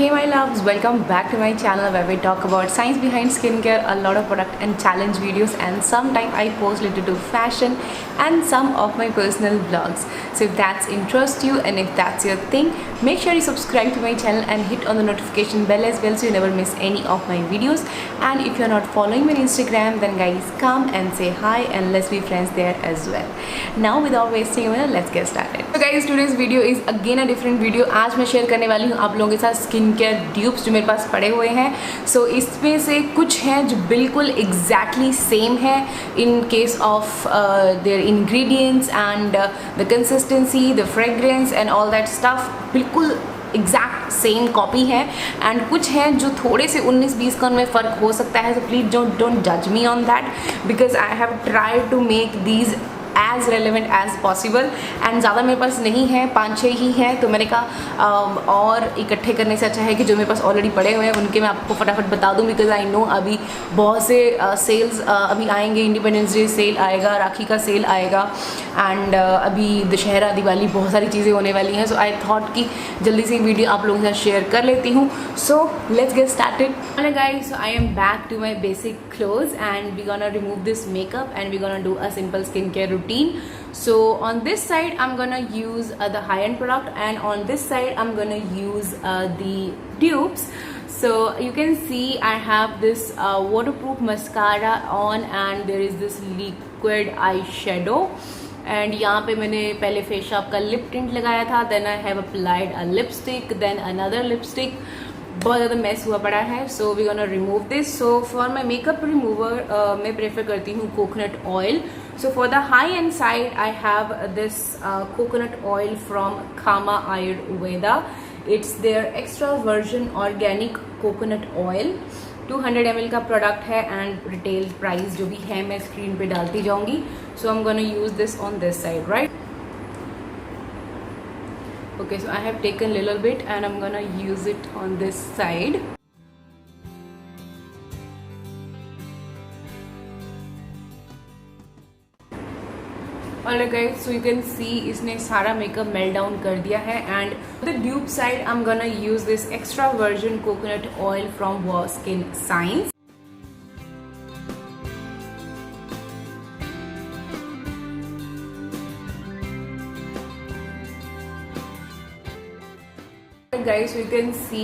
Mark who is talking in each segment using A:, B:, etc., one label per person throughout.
A: Hey my loves, welcome back to my channel where we talk about science behind skincare, a lot of product and challenge videos, and sometimes I post related to fashion and some of my personal vlogs. So if that's interest you and if that's your thing, make sure you subscribe to my channel and hit on the notification bell as well so you never miss any of my videos. And if you're not following me on Instagram, then guys come and say hi and let's be friends there as well. Now without wasting a minute, let's get started. So guys, today's video is again a different video. आज मैं share करने वाली हूँ आप लोगों के साथ skin care ड्यूब्स जो मेरे पास पड़े हुए हैं. सो इसमें से कुछ हैं जो बिल्कुल एग्जैक्टली सेम है in case of their ingredients and the consistency, the fragrance and all that stuff बिल्कुल एग्जैक्ट सेम कॉपी है. एंड कुछ हैं जो थोड़े से 19-20 का उनमें फ़र्क हो सकता है. सो प्लीज़ डोंट जज me on that because I have tried to make these as relevant as possible. And ज़्यादा मेरे पास नहीं है, 5-6 ही हैं. तो मैंने कहा और इकट्ठे करने से अच्छा है कि जो मेरे पास ऑलरेडी पड़े हुए हैं उनके मैं आपको फटाफट बता दूं. बिकॉज आई नो अभी बहुत से सेल्स अभी आएंगे. इंडिपेंडेंस डे सेल आएगा, राखी का सेल आएगा एंड अभी दशहरा, दिवाली, बहुत सारी चीज़ें होने वाली हैं. सो आई थॉट कि जल्दी से वीडियो आप लोगों के साथ शेयर कर लेती हूँ. So let's get started. Hello guys, so I am back to my basic clothes and we gonna remove this makeup and we gonna do a simple skin care routine. So on this side I'm gonna use the high-end product and on this side I'm gonna use the dupes. So you can see I have this waterproof mascara on and there is this liquid eyeshadow. And यहाँ पे मैंने पहले face shop का lip tint लगाया था. Then I have applied a lipstick, then another lipstick. बहुत ज़्यादा mess हुआ पड़ा है. So we gonna remove this. So for my makeup remover मैं प्रेफर करती हूँ coconut oil. So for the high end side I have this coconut oil from Kama Ayurveda. It's their extra virgin organic coconut oil. 200 ml का product है and retail price जो भी है मैं screen पे डालती जाऊंगी. So I'm gonna use this on this side, right? Okay, so I have taken little bit and I'm gonna use it on this side. Alright guys, so you can see इसने सारा makeup melt down कर दिया है. And the dupe side I am gonna use this extra virgin coconut oil from Waugh skin science. Guys you can see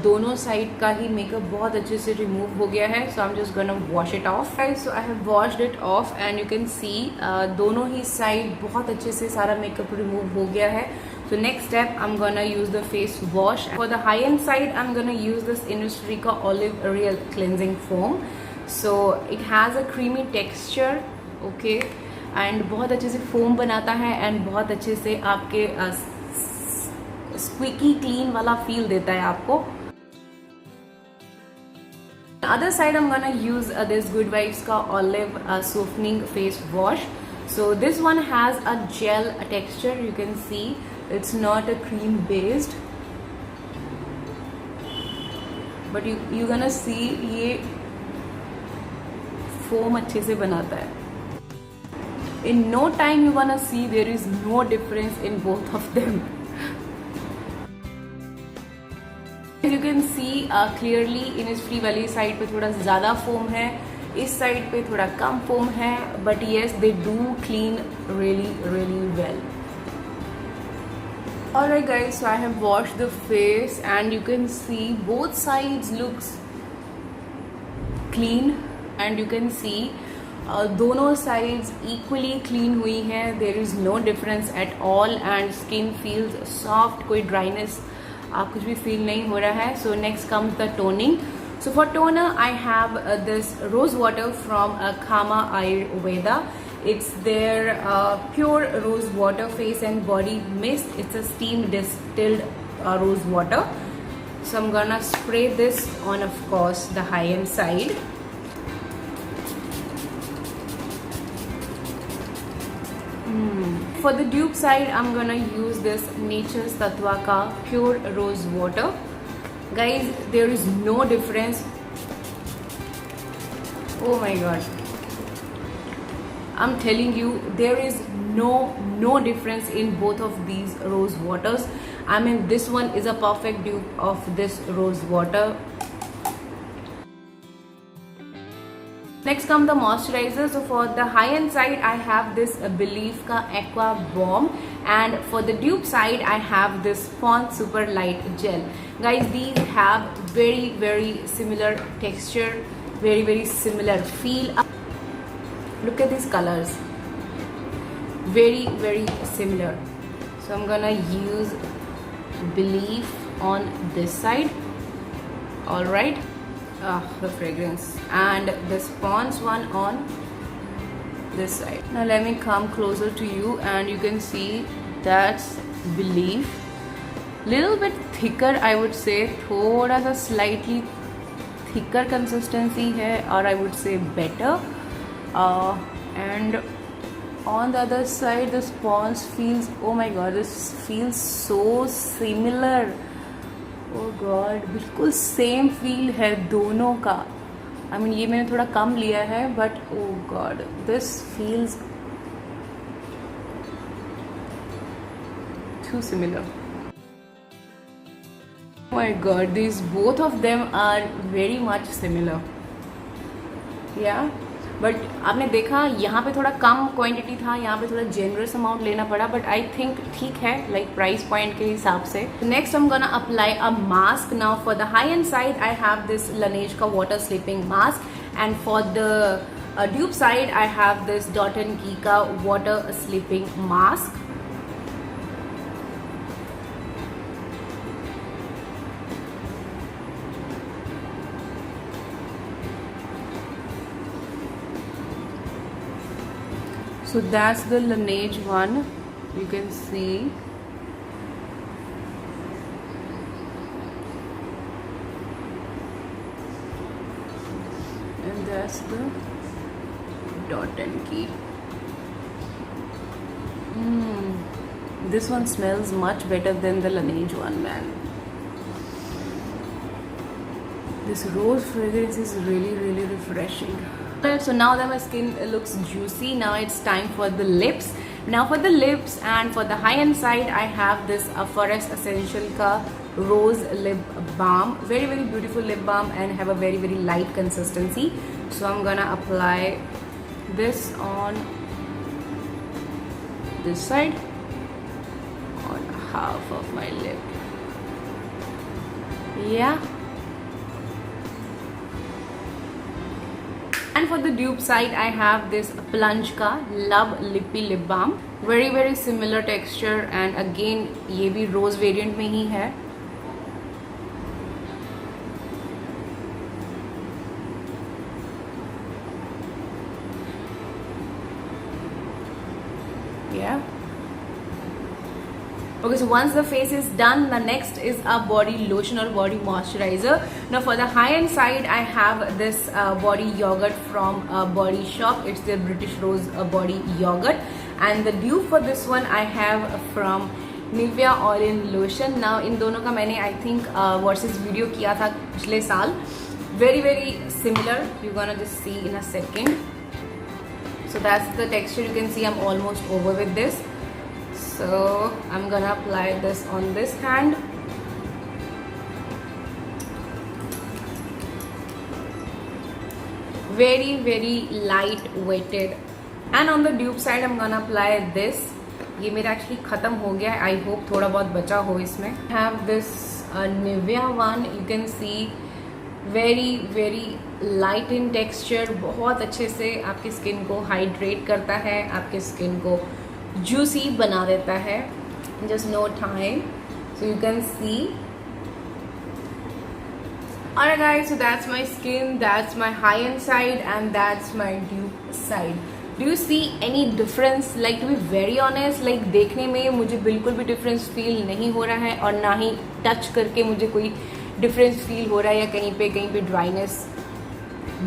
A: दोनों side का ही makeup बहुत अच्छे से रिमूव हो गया है. So I am just gonna wash it off. Guys so I have washed it off and you can see दोनों ही साइड बहुत अच्छे से सारा मेकअप रिमूव हो गया है. So next step I'm gonna use the face wash. For the high end side I'm gonna use this Innisfree Olive Real cleansing foam. So it has a creamy texture, okay, and बहुत अच्छे से foam बनाता है and बहुत अच्छे से आपके स्क्विकी clean वाला फील देता है आपको. Other side I'm gonna use this Good Vibes का Olive softening face wash. So this one has a gel texture. You can see it's not a cream based, but you gonna see ये foam अच्छे से बनाता है. In no time you gonna see there is no difference in both of them. You can see clearly Innisfree वाली side पे थोड़ा ज़्यादा foam है, इस साइड पे थोड़ा कम फोम है. But yes they do clean really well. Alright guys, so I have washed the face and you can see both sides looks clean and you can see दोनों sides equally clean हुई हैं. There is no difference at all and skin feels soft, कोई dryness कुछ भी feel नहीं हो रहा है. So next comes the toning. So for toner I have this rose water from Kama Ayurveda. It's their pure rose water face and body mist. It's a steam distilled rose water. So I'm gonna spray this on, of course, the high end side. For the dupe side I'm gonna use this Nature's Tatva ka pure rose water. Guys, there is no difference. Oh my god, I'm telling you there is no difference in both of these rose waters. I mean, this one is a perfect dupe of this rose water. Next come the moisturizer. So for the high end side I have this Belif ka Aqua Bomb, and for the dupe side I have this Pond's Super Light Gel. Guys, these have very similar texture, very similar feel. Look at these colors, very similar. So I'm gonna use Belif on this side. All right. The fragrance, and this Pond's one on this side. Now let me come closer to you, and you can see that's Belif. Little bit thicker, I would say. थोड़ा सा slightly thicker consistency है, or I would say better. And on the other side, this Pond's feels, oh my god, this feels so similar. Oh God, बिल्कुल same feel है दोनों का. I mean ये मैंने थोड़ा कम लिया है, but oh god, this feels too similar. My god, this both of them are very much similar. Yeah but आपने देखा यहाँ पे थोड़ा कम क्वांटिटी था, यहाँ पे थोड़ा जेनरस अमाउंट लेना पड़ा, बट आई थिंक ठीक है, लाइक प्राइस पॉइंट के हिसाब से. नेक्स्ट हम gonna apply a mask. Now for the high and side I have this Laneige का water sleeping mask, and for the dupe side I have this Dot & Key का water sleeping mask. So that's the Laneige one, you can see. And that's the Dot & Key. This one smells much better than the Laneige one, man. This rose fragrance is really refreshing. So now that my skin looks juicy, now it's time for the lips. Now for the lips, and for the high end side I have this Forest Essential ka Rose Lip Balm. Very beautiful lip balm, and have a very light consistency. So I'm gonna apply this on this side, on half of my lip. Yeah. And for the dupe side I have this Plunge का Love Lippy Lip Balm. Very similar texture, and again ये भी rose variant में ही है. Yeah. Okay, so once the face is done, the next is a body lotion or body moisturizer. Now for the high end side I have this body yogurt from Body Shop. It's the British Rose body yogurt, and the dupe for this one I have from Nivea All-in Lotion. Now इन दोनों का मैंने I think versus video किया था पिछले साल. Very similar, you're gonna just see in a second. So that's the texture. You can see I'm almost over with this. So I'm gonna apply this on this hand. Very light weighted. And on the dupe side I'm gonna apply this. ये मेरा actually खत्म हो गया है. I hope थोड़ा बहुत बचा हो इसमें. I have this Nivea one. You can see very light in texture. बहुत अच्छे से आपकी स्किन को हाइड्रेट करता है, आपके स्किन को juicy बना देता है. Just no time. So you can see. Alright guys, so that's my skin, that's my high end side, and that's my dupe side. Do you see any difference? Like, to be very honest, like देखने में मुझे बिल्कुल भी difference feel नहीं हो रहा है, और ना ही touch करके मुझे कोई difference feel हो रहा है, या कहीं पे dryness.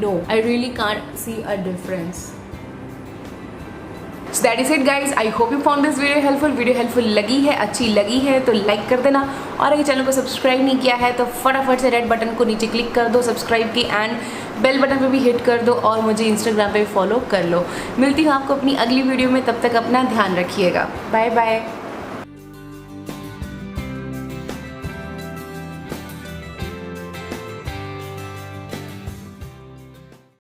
A: No, I really can't see a difference. So that is it guys. I hope you found this video helpful. Video helpful लगी है, अच्छी लगी है तो लाइक कर देना, और अगर चैनल को सब्सक्राइब नहीं किया है तो फटाफट से रेड बटन को नीचे क्लिक कर दो सब्सक्राइब की, एंड बेल बटन पे भी हिट कर दो, और मुझे इंस्टाग्राम पे भी फॉलो कर लो. मिलती हूँ आपको अपनी अगली वीडियो में, तब तक अपना ध्यान रखिएगा. Bye bye.